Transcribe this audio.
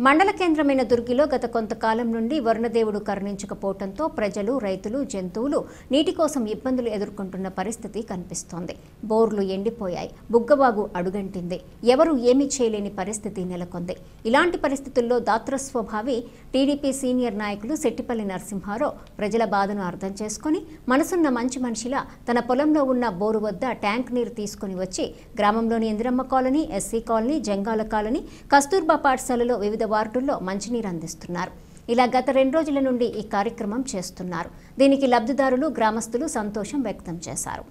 మండల కేంద్రమైన దుర్గిలో గత కొంతకాలం నుండి వరుణదేవుడు కరుణించకపోవడంతో ప్రజలు, రైతులు, జంతువులు నీటి కోసం ఇబ్బందులు ఎదుర్కొంటున్న పరిస్థితి కనిపిస్తోంది. బోర్లు ఎండిపోయాయి, బుగ్గవాగు అడుగంటింది, ఎవరూ ఏమీ చేయలేని పరిస్థితి నెలకొంది. ఇలాంటి పరిస్థితుల్లో దాతృస్వభావి టీడీపీ సీనియర్ నాయకులు శెట్టిపల్లి నరసింహారావు ప్రజల బాధను అర్థం చేసుకుని మనసున్న మంచి మనిషిలా తన పొలంలో ఉన్న బోరు వద్ద ట్యాంక్ నీరు తీసుకుని వచ్చి గ్రామంలోని Indiramma colony, SC colony, Jangala colony, Kasturba పాఠశాలలో వివిధ వార్డుల్లో మంచినీరు అందిస్తున్నారు. ఇలా గత 2 రోజుల నుండి ఈ కార్యక్రమం చేస్తున్నారు. దీనికి లబ్ధిదారులు, గ్రామస్తులు సంతోషం వ్యక్తం చేశారు.